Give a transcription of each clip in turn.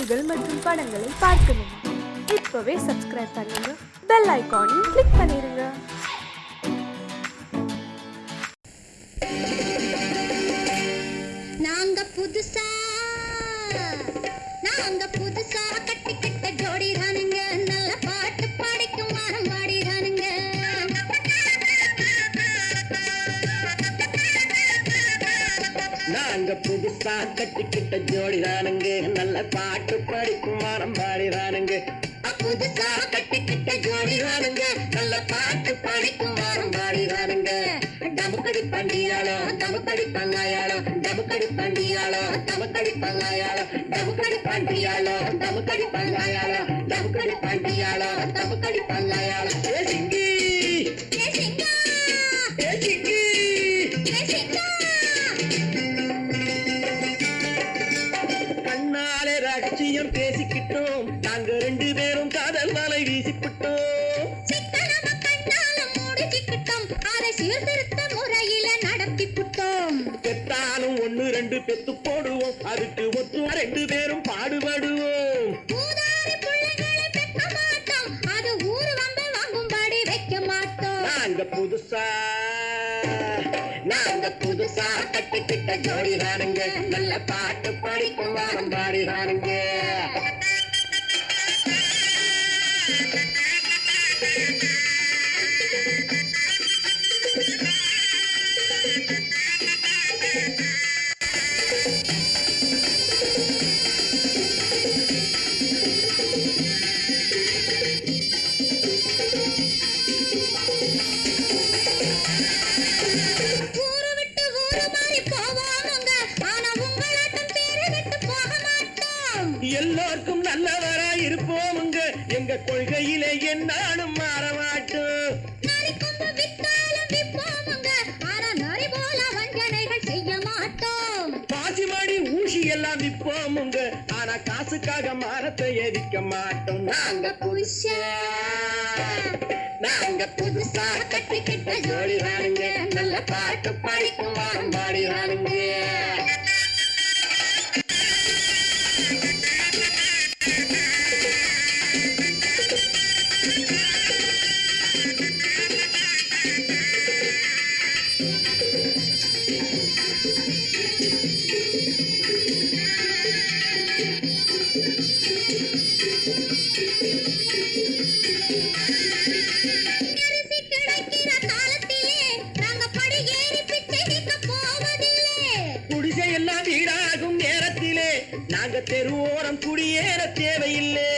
செய்திகள் மற்றும் படங்களை பார்க்கணுமா? இப்பவே சப்ஸ்கிரைப் பண்ணுங்க, பெல் ஐகானையும் கிளிக் பண்ணிருங்க. நாங்க புதுசா கட்டிக்கிட்ட ஜோடி தானுங்க, நல்ல பாட்டு பாடிக்கும் வாரம் பாடி தானுங்க. நாங்க புதுசா கட்டிக்கிட்ட ஜோடி தானுங்க, நல்ல பாட்டு பாடிக்கும் வாரம் பாடி தானுங்க. புதுசா கட்டிக்கிட்ட ஜோடி தானுங்க, நல்ல பாட்டு பாடிக்கும் வாரம் பாடி தானுங்க. டமுக்கடி பண்டியாளோ டமுக்கடி பங்காயாளோ, டமுக்கடி பண்டியாளோ டமுக்கடி பங்காயாளோ, டமுக்கடி பண்டியாளோ டமுக்கடி பங்காயாளோ, டமுக்கடி பண்டியாளோ டமுக்கடி பங்காயாளோ. ஏ சிங்கி ஏ சிங்கா ஏ சிங்கி ஏ சிங்கா. கண்ணாலே ரகசியம் பேசிக்கிட்டோம், நாங்க ரெண்டு பேரும் காதல் வலை வீசிக்கிட்டோம். சீர்திருத்த முறையில நடத்தி புட்டோம். பெத்தாலும் ஒண்ணு ரெண்டு பெத்து போடுவோம், அதுக்கு ஒத்துவ ரெண்டு பேரும் பாடுபடுவோம். ஊதாரி பிள்ளைகளை பெற்ற மாட்டோம், அது ஊரு வந்து வாங்கும்படி வைக்க மாட்டோம். நாங்க புதுசா கட்டிக்கிட்ட ஜோடி தானுங்க, நல்ல பாட்டு படிக்கும் வாரம் பாடி தானுங்க. எல்லாருக்கும் நல்லவரா இருப்போமுங்க, எங்க கொள்கையிலே என்னாலும் மாற மாட்டோம். பாசிமாடி ஊசி எல்லாம் விற்போமுங்க, ஆனா காசுக்காக மரத்தை எரிக்க மாட்டோம். நாங்க புதுசா கட்டிக்கிட்ட ஜோடி தானுங்க, நல்ல பாட்டு பாடிக்கும் வாரம் பாடி தானுங்க. குடிசையெல்லாம் வீடாகும் நேரத்திலே நாங்க தெருவோரம் குடியேற தேவையில்லை.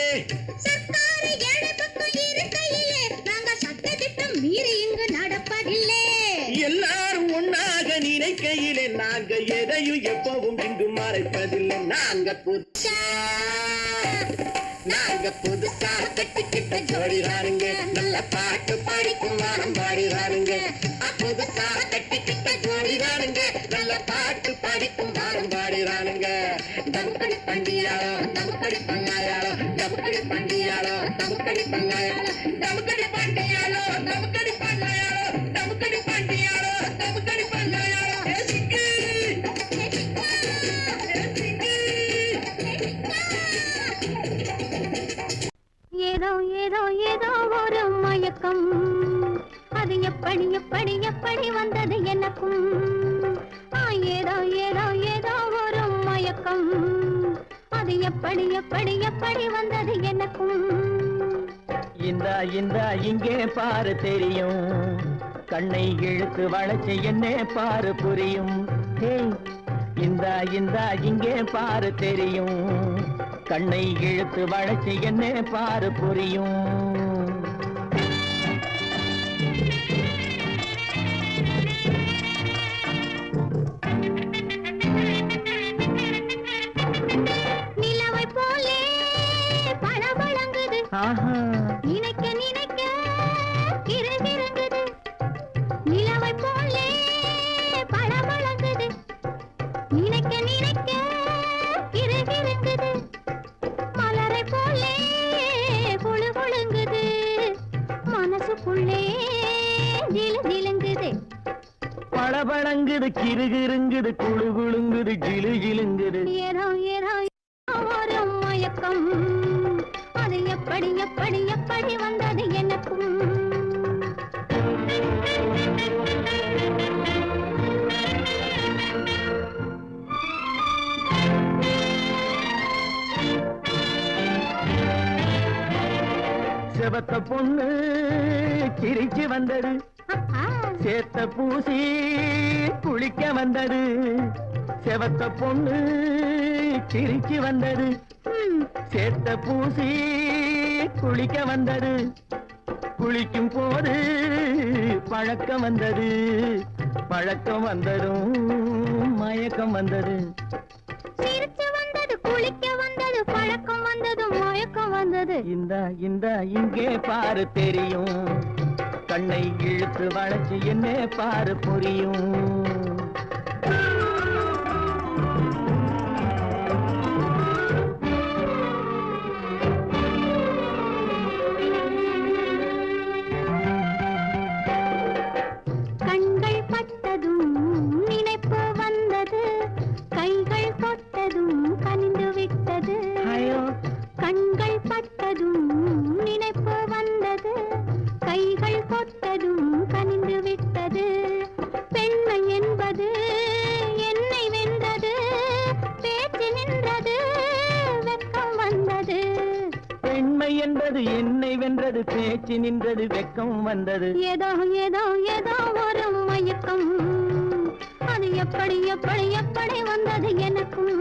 எல்லாரும் ஒன்னாக நினைக்கையிலே நாங்க எதையும் எப்பவும் இங்கு மறைப்பதில்லை. நாங்க புதுசா கட்டிக்கிட்ட ஜோடி தானுங்க, நல்ல பாட்டு பாடிக்கும் வாரம் பாடி தானுங்க. புதுசா கட்டிக்கிட்ட ஜோடி தானுங்க, நல்ல பாட்டு பாடிக்கும் வாரம் பாடி தானுங்க. டமுக்கடி பண்டியாளோ டமுக்கடி பங்காயாளோ, டமுக்கடி பண்டியாளோ டமுக்கடி பங்காயாளோ, டமுக்கடி பண்டியாளோ டமுக்கடி பங்காயாளோ, டமுக்கடி பண்டியாளோ டமுக்கடி பங்காயாளோ. ஏதோ ஏதோ ஏதோ ஒரு மயக்கம், அது எப்படி எப்படி எப்படி வந்தது எனக்கும். ஏதோ ஏதோ ஏதோ ஒரு மயக்கம், அது எப்படி எப்படி எப்படி வந்தது எனக்கும். இந்தா இந்தா இங்கே பாரு தெரியும், கண்ணை இழுத்து வளைச்சு என்ன பாரு புரியும். இந்தா இந்தா இங்கே பாரு தெரியும், கண்ணை இழுத்து வளைச்சு என்ன பாரு புரியும். நிலவை போலே பளபளங்குது, நினைக்க நினைக்க கிறுகிறுங்குது. நிலவை போலே பளபளங்குது, நினைக்க நினைக்க கிறுகிறுங்குது. மலரை போலே குழு குழுங்குது, மனசுக்குள்ளே ஜிலு ஜிலுங்குது. பளபளங்குது கிறுகிறுங்குது குழு குழுங்குது ஜிலு ஜிலுங்குது. ஏதோ ஏதோ ஒரு மயக்கம், மயக்கம் அது எப்படி எப்படி எப்படி வந்தது எனக்கும் செவத்த பொண்ணு சிரிச்சு வந்தது சேத்த பூசி குளிக்க வந்தது செவத்த பொண்ணு சிரிச்சு வந்தது சேத்த பூசி குளிக்க வந்தது குளிக்கும் போது பழக்கம் வந்தது பழக்கம் வந்ததும் மயக்கம் வந்தது சிரிச்சு வந்தது குளிக்க வந்தது பழக்கம் வந்தது மயக்கம் வந்தது இந்த இங்கே பாரு தெரியும் கண்ணை இழுத்து வளைச்சு என்ன பாரு புரியும் கண்கள் பட்டதும் நினைப்பு வந்தது கைகள் தொட்டதும் கனிந்து விட்டது கண்கள் பட்டதும் நினைப்பு வந்தது கைகள் தொட்டதும் கனிந்து விட்டது பெண்மை என்பது என்னை வென்றது பேச்சு நின்றது வெட்கம் வந்தது பெண்மை என்பது என்னை வென்றது பேச்சு நின்றது வெட்கம் வந்தது ஏதோ ஏதோ ஏதோ ஒரு மயக்கம் அது எப்படி எப்படி எப்படி வந்தது எனக்கும்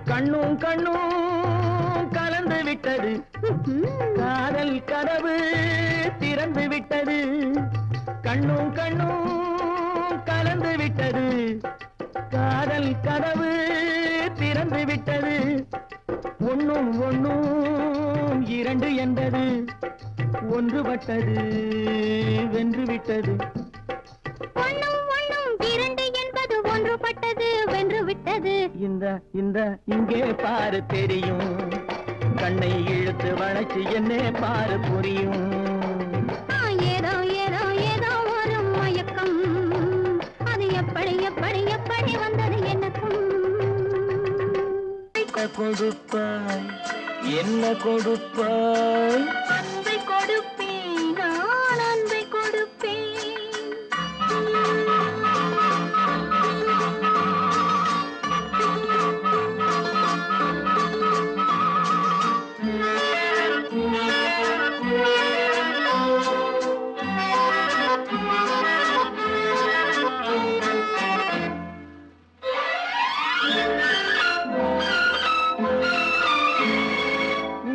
கண்ணும் கண்ணும் கலந்து விட்டது காதல் கதவு திறந்து விட்டது கண்ணும் கண்ணும் கலந்து விட்டது காதல் கதவு திறந்து விட்டது ஒண்ணும் ஒண்ணும் இரண்டு என்பது ஒன்றுபட்டது வென்று விட்டது ஒண்ணும் ஒண்ணும் இரண்டு என்பது ஒன்றுபட்டது வென்று விட்டது இந்த இங்கே பாரு தெரியும் கண்ணை இழுத்து வளைச்சு என்ன பாரு புரியும் ஏதோ ஏதோ ஏதோ ஒரு மயக்கம் அது எப்படி எப்படி எப்படி வந்தது எனக்கும் கொடுப்பாய் என்ன கொடுப்பாய் அன்பை கொடுப்பேன் நான் அன்பை கொடுப்பேன்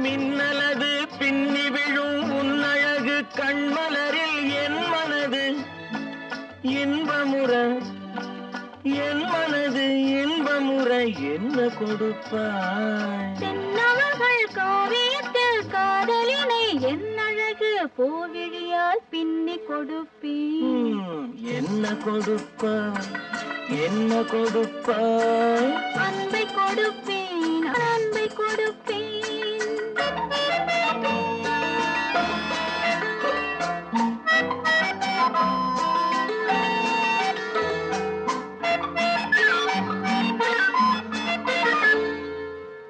மின்னலது பின்னி விழும் உன்னழகு கண்மலரில் என் மனது இன்பமுற என் மனது இன்பமுற என்ன கொடுப்பாய் தென்னவர்கள் காவியத்தில் காதலினை என் அழகு பூவிழியால் பின்னி கொடுப்பேன் என்ன கொடுப்பாய் என்ன கொடுப்பாய் அன்பை கொடுப்பேன் அன்பை கொடுப்பேன்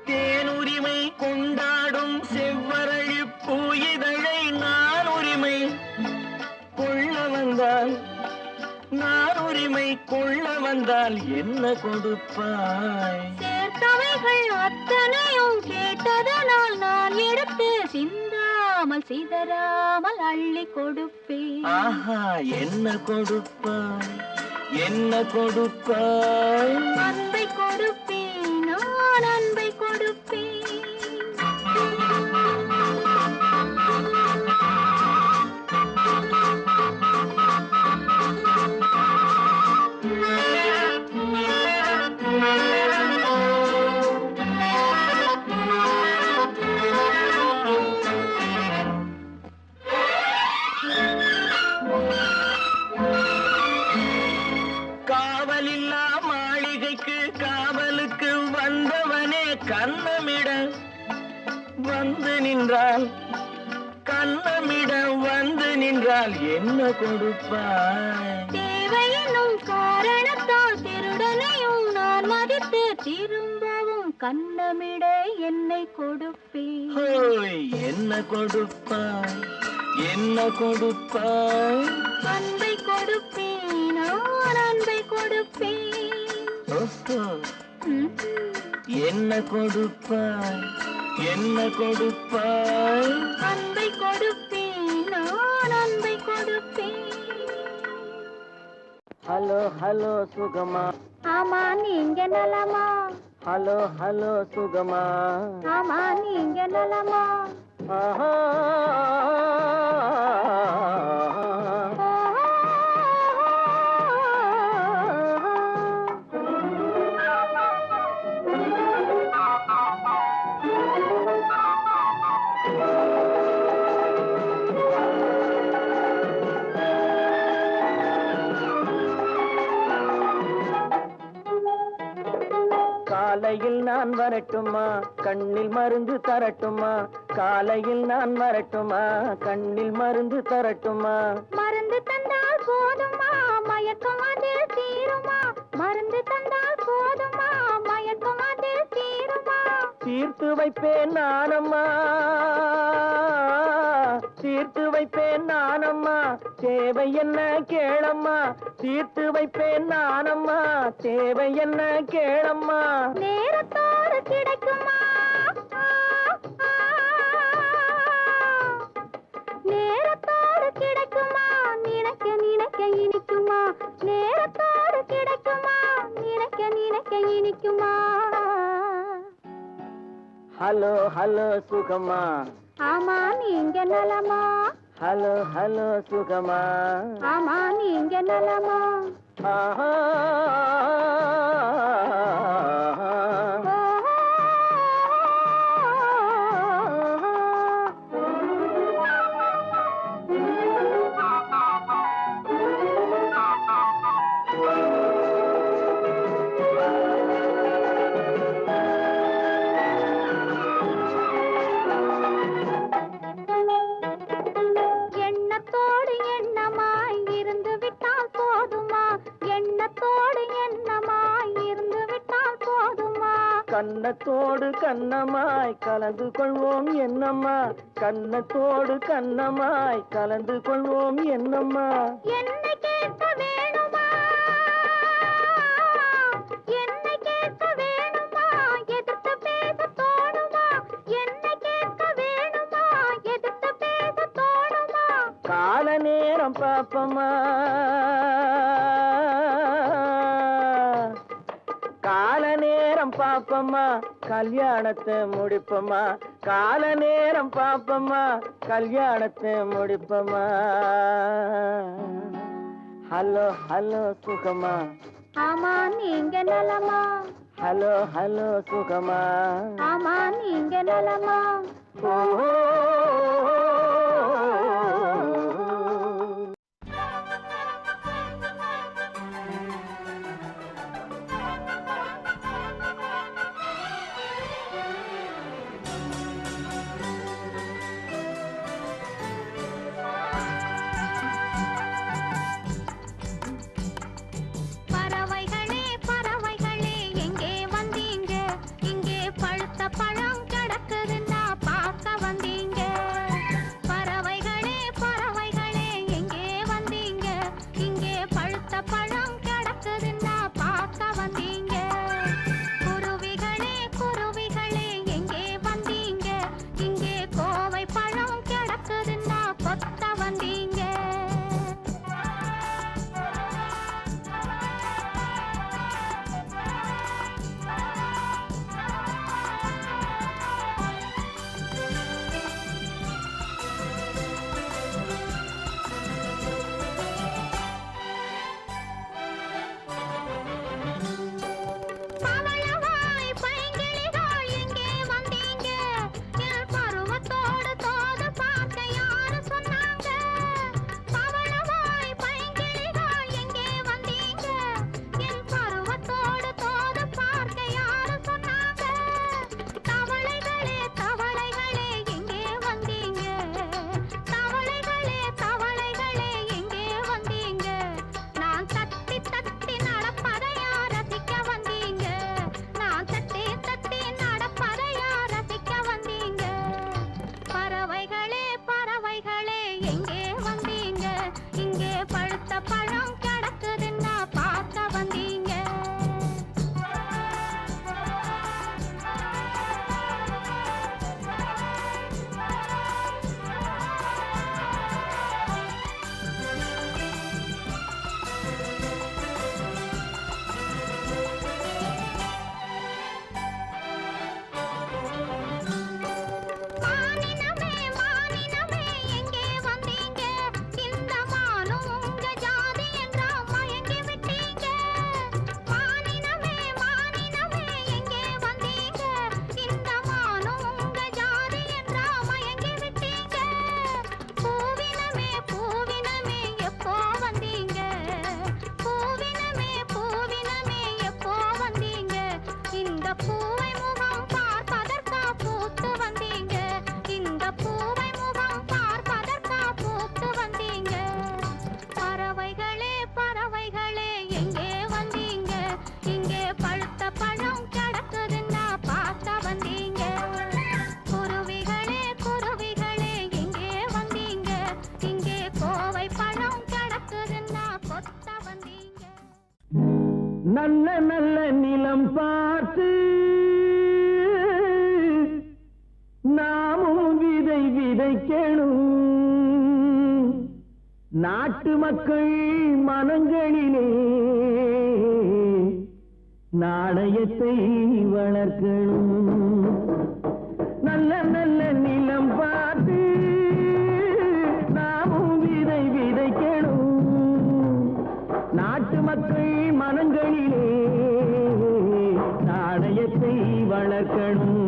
தேனுரிமை கொண்டாடும் செவ்வரழி பூயிதழை நான் உரிமை கொள்ள வந்தால் நான் உரிமை கொள்ள வந்தால் என்ன கொடுப்பாய் சேர்த்தவைகள் அத்தனையும் கேட்டதனால் நான் எடுத்து சிந்தாமல் சிதறாமல் அள்ளி கொடுப்பேன் ஆஹா என்ன கொடுப்பாய் என்ன கொடுப்பாய் அன்பை கொடுப்பேன் நான் அன்பை கொடுப்பேன் காவலில்லா மாளிகைக்கு காவலுக்கு வந்தவனே கண்ணமிட வந்து நின்றால் கண்ணமிட வந்து நின்றால் என்ன கொடுப்பாய்? தேவையெனும் காரணத்தால் திருடனையும் நான் மதித்து திரும்பவும் கண்ணமிட என்னை கொடுப்பேன். ஹோய், என்ன கொடுப்பாய்? என்ன கொடுப்பாய்? அன்பை கொடுப்பேன், நான் அன்பை கொடுப்பேன். ஓஹோ, என்ன கொடுப்பாய்? என்ன கொடுப்பாய்? அன்பை கொடுப்பேன், நான் அன்பை கொடுப்பேன். ஹலோ ஹலோ சுகமா, ஆமா நீங்க நலமா? ஹலோ ஹலோ சுகமா, ஆமா நீங்க நலமா? ஆஹா. காலையில் நான் வரட்டுமா, கண்ணில் மருந்து தரட்டுமா? காலையில் நான் வரட்டுமா, கண்ணில் மருந்து தரட்டுமா? மருந்து தந்தால் போதுமா, மயக்கம் அதில் தீருமா? மருந்து தந்தால் போதுமா, மயக்கம் அதில் தீருமா? தீர்த்து வைப்பேன் நானம்மா, தீர்த்து வைப்பேன் நானம்மா, தேவை என்ன கேளம்மா? தீர்த்து வைப்பேன் நானம்மா, தேவை என்ன கேளம்மா? நேரத்தோடு கிடைக்குமா? நேரத்தோடு கிடைக்குமா? நினைக்க நினைக்க இனிக்குமா? நேரத்தோடு கிடைக்குமா? நினைக்க நினைக்க இனிக்குமா? ஹலோ ஹலோ சுகமா, ஆமா நீங்க நலமா? ஹலோ ஹலோ சுகமா, ஆமா நீங்க நலமா? ஆஹா. எண்ணத்தோடு எண்ணமாய் இருந்து விட்டால் போதுமா? எண்ணத்தோடு எண்ணமாய் இருந்து விட்டால் போதுமா? கண்ணத்தோடு கண்ணமாய் கலந்து கொள்வோம் என்னம்மா? கண்ணத்தோடு கண்ணமாய் கலந்து கொள்வோம் என்னம்மா? என்னை கேட்க வேணுமா? என்னை கேட்க வேணுமா? எதிர்த்து பேச தோணுமா? என்னை கேட்க வேணுமா? எதிர்த்து பேச தோணுமா? கால நேரம் பாப்பமா, கால நேரம் பாப்பமா, கல்யாணத்தை முடிப்பமா? கால நேரம் பாப்பமா, கல்யாணத்தை முடிப்பமா? ஹலோ ஹலோ சுகமா, ஆமா நீங்க நலமா? ஹலோ ஹலோ சுகமா, ஆமா நீங்க நலமா? ஓ. பறவைகளே பறவைகளே எங்கே வந்தீங்க? இங்கே பழுத்த பழம் கிடக்குதுன்னா பார்க்க வந்தீங்க. பறவைகளே பறவைகளே எங்கே வந்தீங்க? இங்கே பழுத்த பழம் கிடக்குதுன்னா பார்க்க வந்தீங்க. குருவிகளே குருவிகளே எங்கே வந்தீங்க? இங்கே கோவை பழம் கிடக்குதுன்னா கொத்த வந்தீங்க. பவளவாய் பைங்கிளிகள் எங்கே வந்தீங்க? என் பருவத்தோடு தோது பார்க்க யாரு சொன்னாங்க? நல்ல நல்ல நிலம் பார்த்து நாமும் விதை விதைக்கணும். நாட்டு மக்கள் மனங்களிலே நாணயத்தை வளர்க்கணும். நல்ல நல்ல நிலம் பார்த்து நாமும் விதை விதைக்கணும். நாட்டு மக்கள் மனங்களிலே நாணயத்தை வளர்க்கணும்.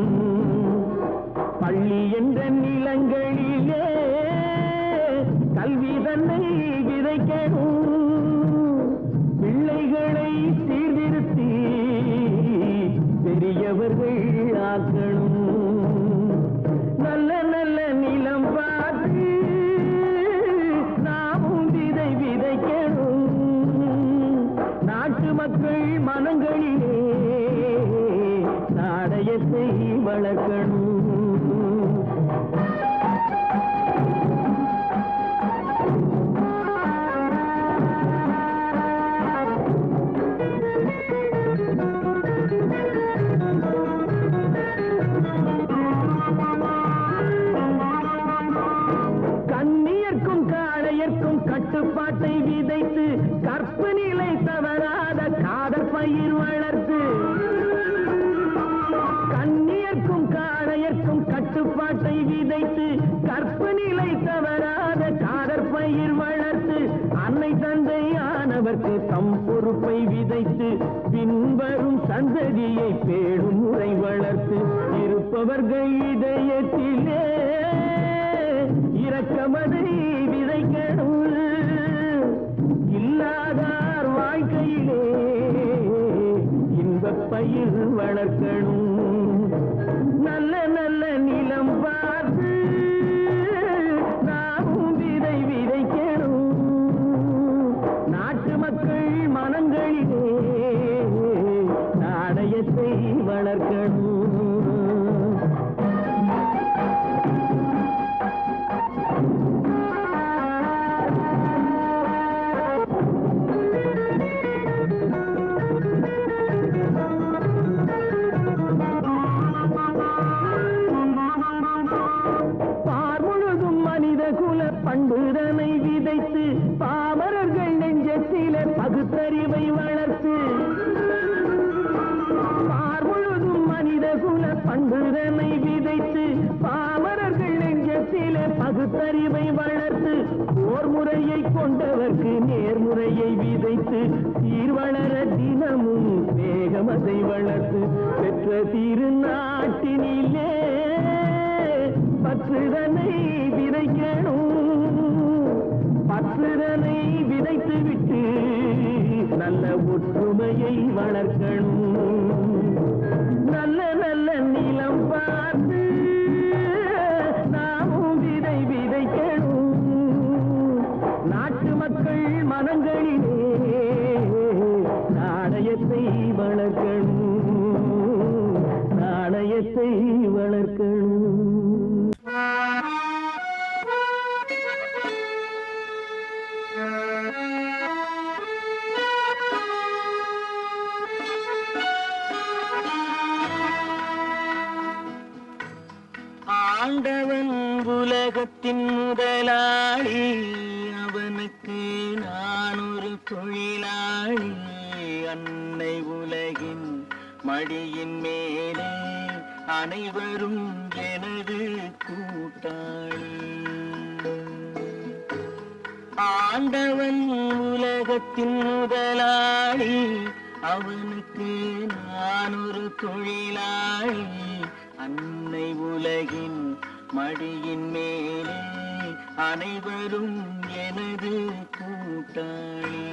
பள்ளி என்ற நிலங்களிலே கல்வி தன்னை விதைக்கணும். பிள்ளைகளை சீர்திருத்தி பெரியவர்கள் ஆக்கணும். நல்ல நல்ல நிலம் பார்த்து நாமும் விதை விதைக்கணும். நாட்டு மக்கள் மனங்களிலே நாணயத்தை வளர்க்கணும். கட்டுப்பாட்டை விதைத்து கற்பு நிலை தவறாத காதல் பயிர் வளர்த்து கண்ணியர்க்கும் காளையர்க்கும் கட்டுப்பாட்டை விதைத்து கற்பு நிலை தவறாத காதல் பயிர் வளர்த்து அன்னை தந்தையானவர்க்கு தம் பொறுப்பை விதைத்து பின்வரும் சந்ததியை பேடும் முறை வளர்த்து இருப்பவர்கள் இதயத்திலே இரக்கமதை விதைக்கணும். இல்லாதார் வாழ்க்கையிலே இன்பப் பயிர் வளர்க்கணும். நல்ல நல்ல நிலம் பார்த்து நாமும் விதை விதைக்கணும். நாட்டு மக்கள் மனங்களிலே நாணயத்தை வளர்க்கணும். பண்புதனை விதைத்து பாமரர்கள் நெஞ்சத்திலே பகுத்தறிவை வளர்த்து பார்முழுதும் மனித குல பண்புதனை விதைத்து பாமரர்கள் நெஞ்சத்திலே பகுத்தறிவை வளர்த்து ஓர் முறையை கொண்டவர்க்கு நேர்முறையை விதைத்து சீர் வளர தினமும் வேகமதை வளர்த்து பெற்ற திருநாட்டினிலே பற்றுதனை விதைக்கணும். பற்றுதனை விதைத்து விட்டு நல்ல ஒற்றுமையை வளர்க்கணும். நல்ல நல்ல நிலம் பார்த்து நாமும் விதை விதைக்கணும். நாட்டு மக்கள் மனங்களிலே நாணயத்தை வளர்க்கணும். நாணயத்தை வளர்க்கணும். ஆண்டவன் உலகத்தின் முதலாளி, அவனுக்கு நான் ஒரு தொழிலாளி. அன்னை உலகின் மடியின் மேலே அனைவரும் எனது கூட்டாளி. ஆண்டவன் உலகத்தின் முதலாளி, அவனுக்கு நான் ஒரு தொழிலாளி. அன்னை உலகின் மடியின் மேலே அனைவரும் எனது கூட்டாளி.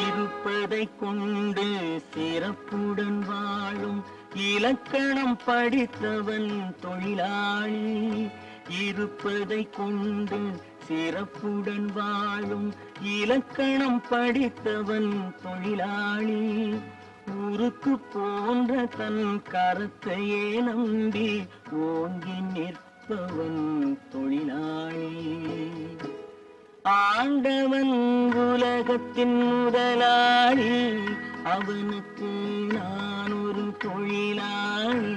இருப்பதை கொண்டு சிறப்புடன் வாழும் இலக்கணம் படித்தவன் தொழிலாளி. இருப்பதை கொண்டு சிறப்புடன் வாழும் இலக்கணம் படித்தவன் தொழிலாளி. ஊருக்கு போன்ற தன் கருத்தையே நம்பி ஓங்கி நிற்பவன் தொழிலாளி. ஆண்டவன் உலகத்தின் முதலாளி, அவனுக்கு நான் ஒரு தொழிலாளி.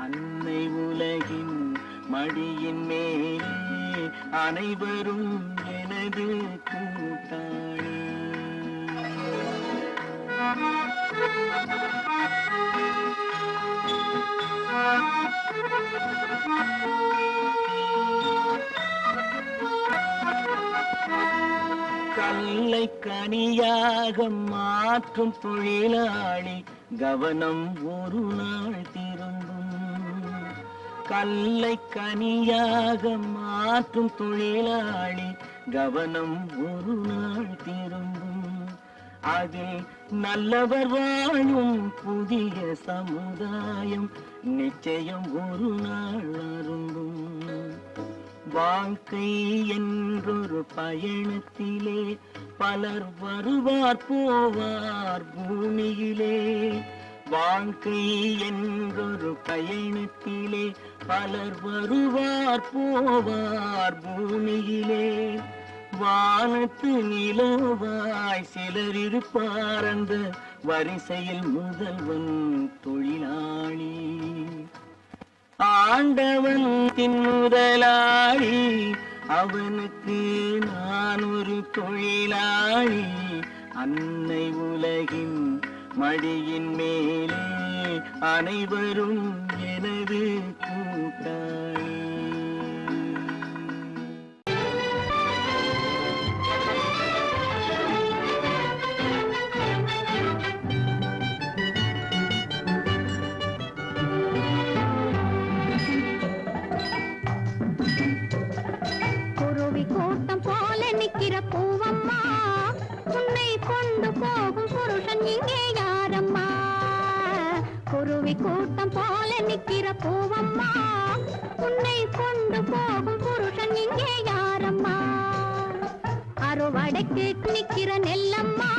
அன்னை உலகின் மடியின் மேலே அனைவரும் எனது கூட்டாளி. கல்லை கனியாக மாற்றும் தொழிலாளி, கவனம் ஒரு நாள் திரும்பும். கல்லை கனியாக மாற்றும் தொழிலாளி, கவனம் ஒரு நாள் திரும்பும். அதில் நல்லவர் வாழும் புதிய சமுதாயம் நிச்சயம் ஒரு நாள் அரும்பும். வாழ்க்கை என்றொரு பயணத்திலே பலர் வருவார் போவார் பூமியிலே. வாழ்க்கை என்றொரு பயணத்திலே பலர் வருவார் போவார் பூமியிலே. வானத்து நிலவாய் சிலர் இருப்பார் அந்த வரிசையில் முதல்வன் தொழிலாளி. ஆண்டவன் முதலாளி, அவனுக்கு நான் ஒரு தொழிலாளி. அன்னை உலகின் மடியின் மேலே அனைவரும் எனது கூட்டாளி. நிக்கிற பூவம்மா, உன்னை கொண்டு போகும் புருஷன் இங்கே யாரம்மா? குருவி கூட்டம் போல நிக்கிற பூவம்மா, உன்னை கொண்டு போகும் புருஷன் இங்கே யாரம்மா? அறுவடைக்கு நிக்கிற நெல்லம்மா,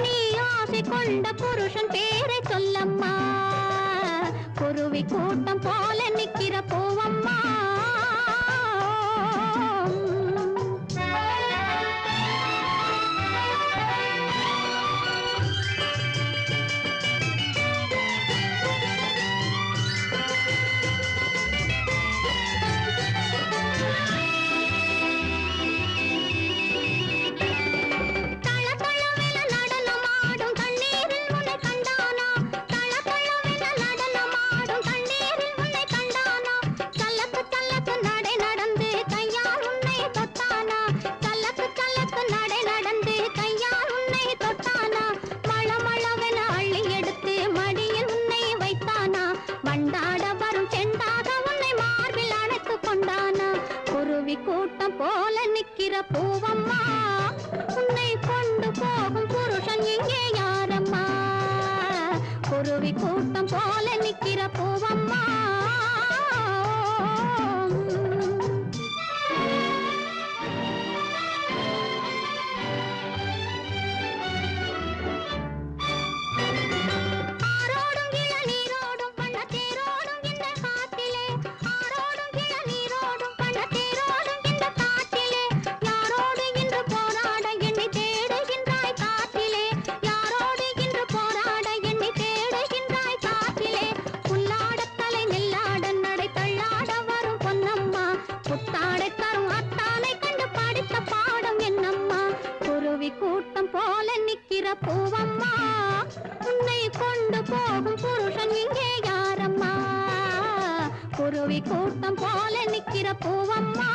நீ ஆசை கொண்ட புருஷன் பேரை சொல்லம்மா. குருவி கூட்டம் போல நிக்கிற பூவம்மா. கூட்டம் போல நிக்கிற பூவம்மா, உன்னை கொண்டு போகும் புருஷன் இங்கே யாரம்மா? குருவி கூட்டம் போல நிக்கிற பூவம்மா. கூட்டம் போல நிக்கிற பூவம்மா, உன்னை கொண்டு போகும் புருஷன் இங்கே யாரம்மா? குருவி கூட்டம் போல நிக்கிற பூவம்மா.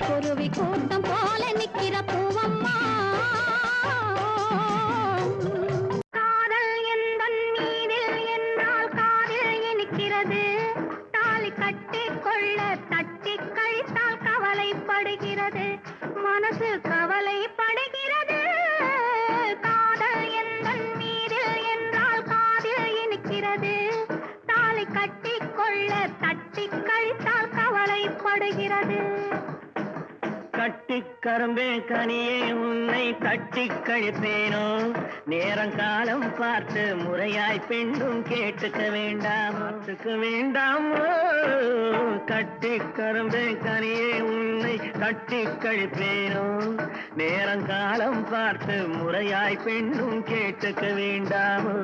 குருவி கூட்டம் போல நிக்கிற பூவம்மா காதல் எந்தன் மீதில் என்றால் காதில் இனிக்கிறது தாலி கட்டி கொள்ள தட்டி கழித்தால் கவலைப்படுகிறது மனசு கவலைப்படுகிறது காதல் எந்தன் மீதில் என்றால் காதில் இனிக்கிறது தாலி கட்டி கொள்ள தட்டி கழித்தால் கவலைப்படுகிறது கட்டிக் கரும்பே கனியே உன்னை தட்டிக் கழிப்பேனோ நேரங்காலம் பார்த்து முறையாய் பெண்ணும் கேட்டுக்க வேண்டாமோ கட்டிக் கரும்பே கனியே உன்னை தட்டிக் கழிப்பேனோ நேரங்காலம் பார்த்து முறையாய் பெண்ணும் கேட்டுக்க வேண்டாமோ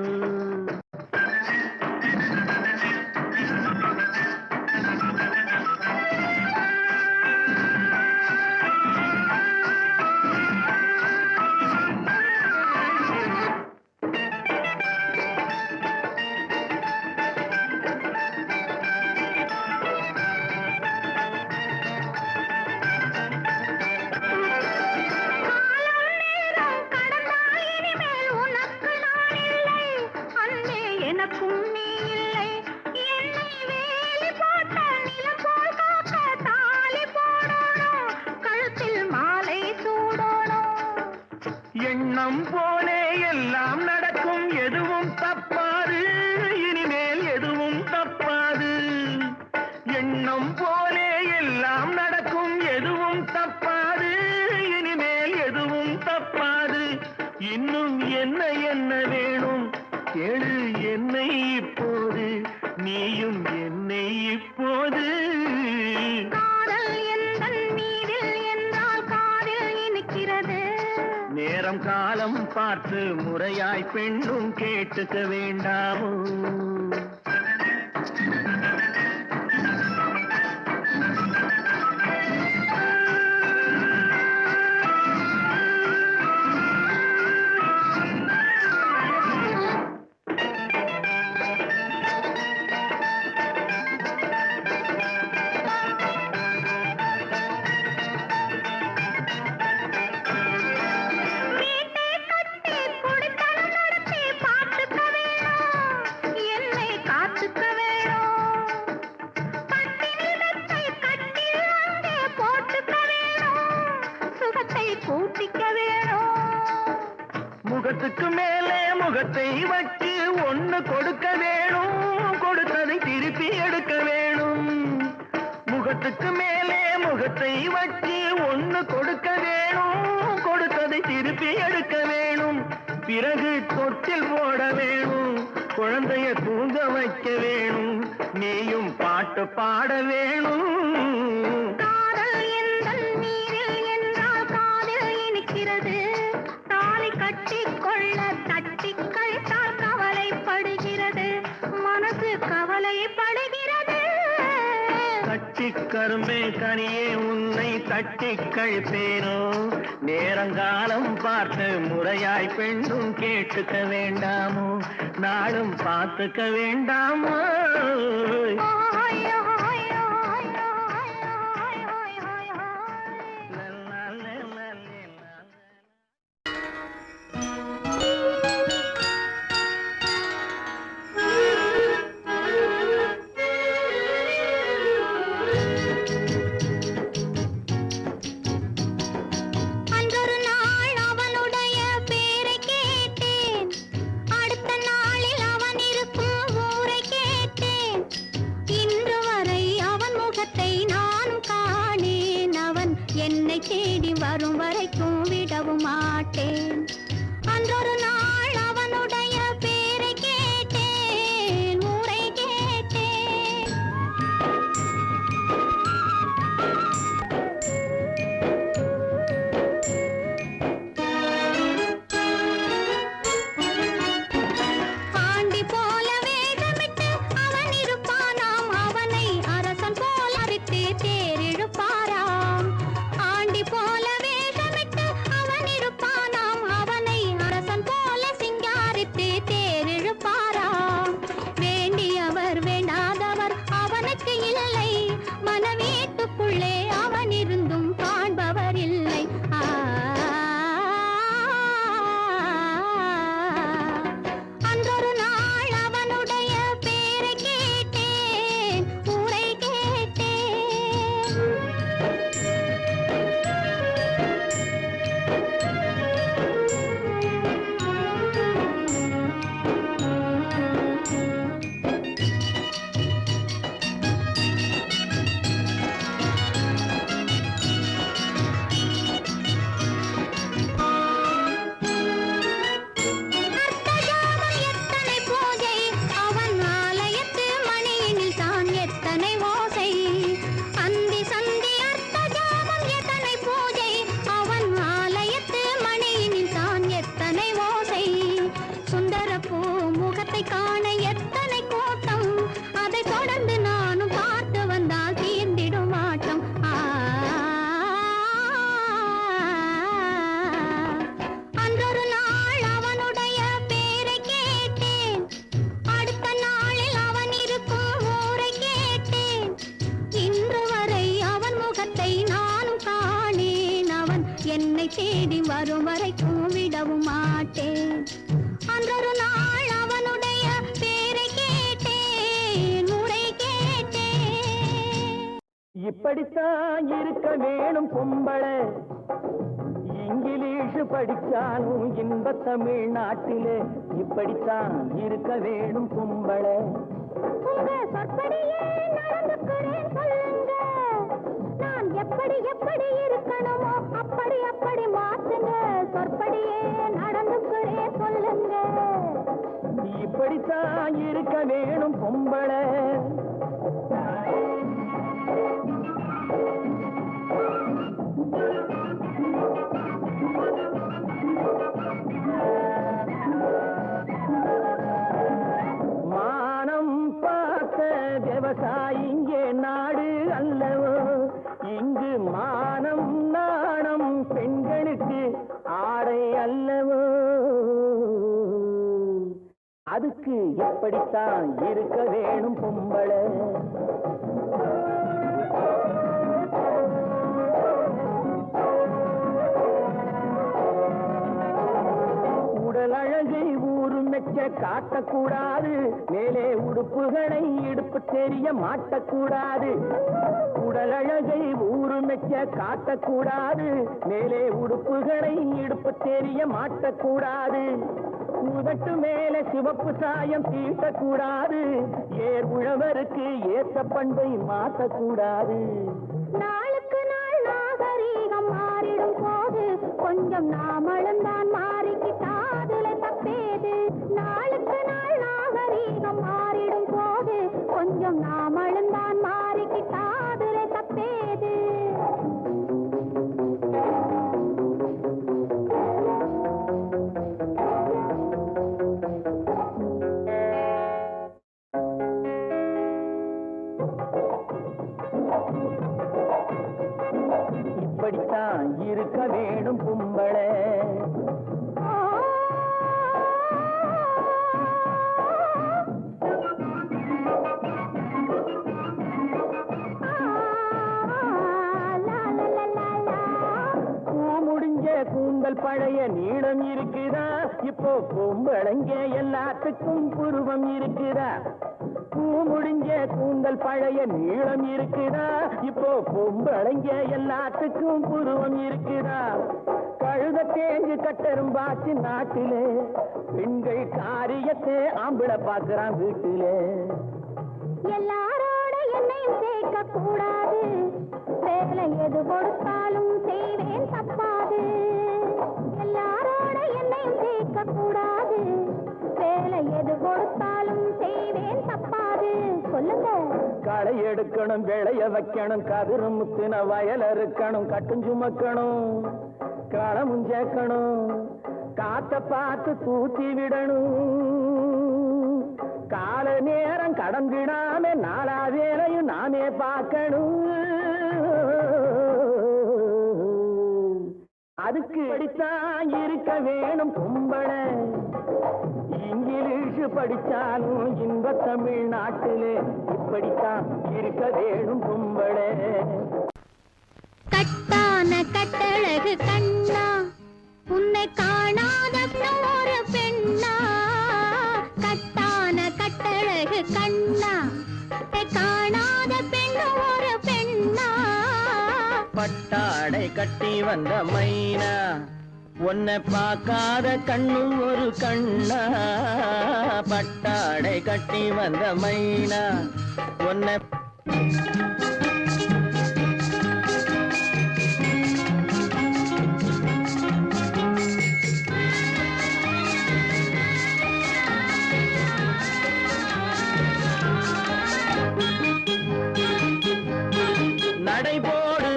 எண்ணம் போலே எல்லாம் நடக்கும் எதுவும் தப்பாது இனிமேல் எதுவும் தப்பாது எண்ணம் போலே எல்லாம் நடக்கும் எதுவும் தப்பாது இனிமேல் எதுவும் தப்பாது இன்னும் என்ன என்ன வேணும் கேளு என்னை இப்போது நீயும் என்னை இப்போது நேரம் காலம் பார்த்து முறையாய் பெண்ணும் கேட்டுக்க வேண்டாமோ முகத்துக்கு மேலே முகத்தை வச்சு ஒண்ணு கொடுக்க வேணும் கொடுத்ததை திருப்பி எடுக்க வேணும் முகத்துக்கு மேலே முகத்தை வச்சு ஒண்ணு கொடுக்க வேணும் கொடுத்ததை திருப்பி எடுக்க வேணும் பிறகு தொட்டில் போட வேணும் குழந்தைய தூங்க வைக்க வேணும் நீயும் பாட்டு பாட வேணும் கரும்பே கனியே உன்னை தட்டி கழிப்பேனோ நேரங்காலம் பார்த்து முறையாய் பெண்ணும் கேட்டுக்க வேண்டாமோ நாளும் பார்த்துக்க வேண்டாமோ தேடி வரும் வரைக்கும் விடவும் மாட்டேன் அன்றொரு நாள் அவனுடைய பேரை கேட்டேன் ஊரை கேட்டேன் ஆண்டி போல வேகமிட்டு அவன் இருப்பானாம் அவனை அரசன் போல விட்டு தேரிழுப்பாராம் போல வேகமிட்டு அவன் இருப்பானாம் என்னை தேடி வரும் வரைக்கும் விடவும் மாட்டேன். அன்றொரு நாள் அவனுடைய பேரை கேட்டேன், முறை கேட்டேன். இப்படித்தான் இருக்க வேணும் பொம்பளை, இங்கிலீஷ் படிச்சாலும் இன்ப தமிழ்நாட்டிலே இப்படித்தான் இருக்க வேணும் பொம்பளை. உங்க சொற்படியே நடந்துக்கிறேன் சொல்லுங்க, நான் எப்படி எப்படி இருக்கணுமோ அப்படி அப்படி மாத்துங்க. சொற்படியே நடந்துக்கிறேன் சொல்லுங்க. இப்படித்தான் இருக்க வேணும் பொம்பளை. மானம் பார்த்த விவசாயிங்கே நாடு அல்லவோ, இங்கு மானம் நாணம் பெண்களுக்கு ஆடை அல்லவோ. அதுக்கு எப்படித்தான் இருக்க வேணும் பொம்பளை. உடல் அழகை ஊரு மெச்ச காட்டக்கூடாது, மேலே உடுப்புகளை இடுப்பு தெரிய மாட்டக்கூடாது. உடல் அழகை ஊரு மெச்ச காட்டக்கூடாது, மேலே உடுப்புகளை இடுப்பு தெரிய மாட்டக்கூடாது. உதட்டு மேல சிவப்பு சாயம் தீட்டக்கூடாது, ஏர் உழவருக்கு ஏற்ற பண்பை மாற்றக்கூடாது. நாளுக்கு நாள் நாகரீகம் மாறிடும் போது கொஞ்சம் நாமளும் தான் மாறிக்கிட்டாதுல தப்பேது. நாளுக்கு நாள் நாகரீகம் மாறிடும் போது கொஞ்சம் நாமளும் தான் மாறிக்கிட்டாதுல தப்பேது. இப்படித்தான் இருக்க வேணும் பொம்பளை. கூந்தல் பழைய நீளம் இருக்குதா, இப்போ பொம்பளைங்க எல்லாத்துக்கும் புருவம் இருக்குதா. பூ முடிஞ்ச கூந்தல் பழைய நீளம் இருக்குதா, இப்போ பொம்பளைங்க எல்லாத்துக்கும் புருவம் இருக்குதா. கழுத தேஞ்சு கட்டரும்பாச்சு நாட்டிலே, பெண்கள் காரியத்தை ஆம்பளை பார்க்கிறான் வீட்டிலே. எல்லாரோட என்னையும் சேர்க்க கூடாது, வேலை எது கொடுத்தாலும் செய்வேன் தப்பாது. எல்லாரோட என்னையும் சேர்க்க கூடாது, வேலை எது கொடுத்தாலும் செய்வேன் தப்பாது. சொல்லுங்க. களை எடுக்கணும், விளைய வைக்கணும், கதிரு முத்தின வயல் இருக்கணும், கட்டும் சுமக்கணும், களமும் சேர்க்கணும், காத்த பார்த்து தூத்தி விடணும். கால நேரம் கடந்திடாம நாலா வேலையும் நாமே பார்க்கணும். அதுக்கு படித்தான் இருக்க வேணும் பொம்பளை, இங்கிலீஷ் படிச்சாலும் இன்ப தமிழ்நாட்டிலே இப்படித்தான் இருக்க வேணும் பொம்பளை. கட்டான கட்டழகு கண்ணா, உன்னை காணாத ஒரு பெண்ணா. கட்டான கட்டழகு கண்ணா, காணாத பெண் ஒரு பெண்ணா. பட்டாடை கட்டி வந்த மைனா, உன்னை பார்க்காத கண்ணும் ஒரு கண்ணா. பட்டாடை கட்டி வந்த மைனா, உன்னை நடைபோடு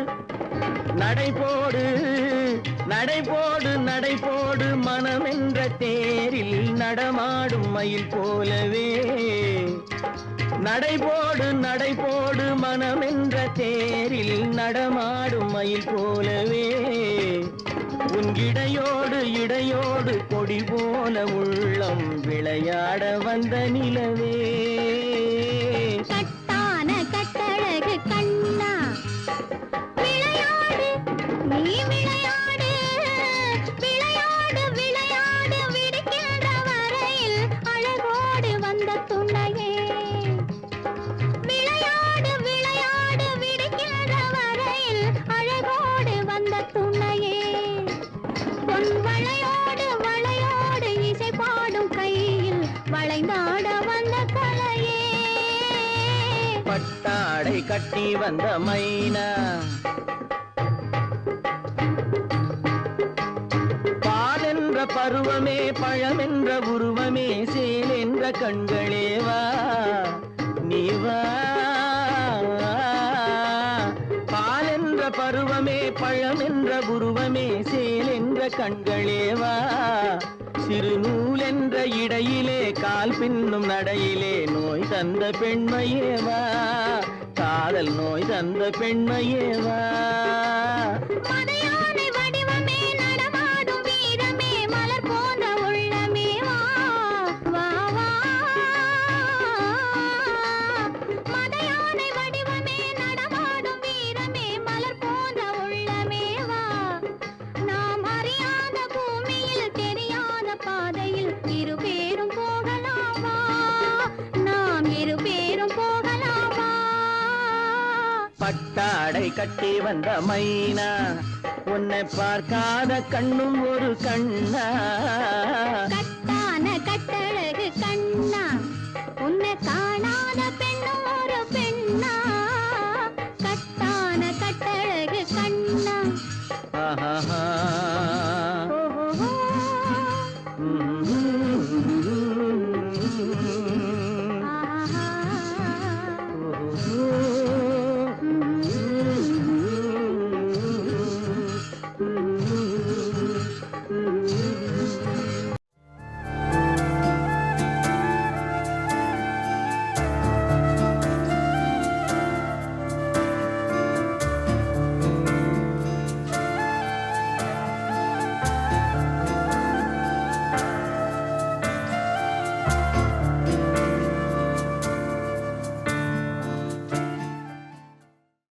நடைபோடு நடைபோடு நடைபோடு மனமென்ற தேரில் நடமாடும் மயில் போலவே. நடைபோடு நடைபோடு மனமென்ற தேரில் நடமாடும் மயில் போலவே. உன் இடையோடு இடையோடு கொடி போல உள்ளம் விளையாட வந்த நிலவே. கட்டான கட்டழகு கண்ணா, விளையாடு நீ விளையாடு, கட்டி வந்த மைனா பால் என்ற பருவமே பழம் என்ற உருவமே சேல் என்ற கண்களே வா நீ வா பால் என்ற பருவமே பழம் என்ற உருவமே சேல் என்ற கண்களே வா சிறு நூல் என்ற இடையிலே கால் பின்னும் நடையிலே நோய் தந்த பெண்மையேவா காதல் நோய் தந்த பெண்மையேவா மதையானை வடிவமே நடமாடும் வீரமே மலர் போன்ற உள்ளமே வா வா வா மதையானை வடிவமே நடமாடும் வீரமே மலர் போன்ற உள்ளமே வா நாம் அறியாத பூமியில் தெரியாத பாதையில் இருபேரும் போகலாமா நாம் இருபேரும் போகலாமா பட்டாடை கட்டி வந்த மைனா உன்னை பார்க்காத கண்ணும் ஒரு கண்ணா கட்டான கட்டழகு கண்ணா உன்னை காணாத பெண்ணும் ஒரு பெண்ணா கட்டான கட்டழகு கண்ணா ஆஹா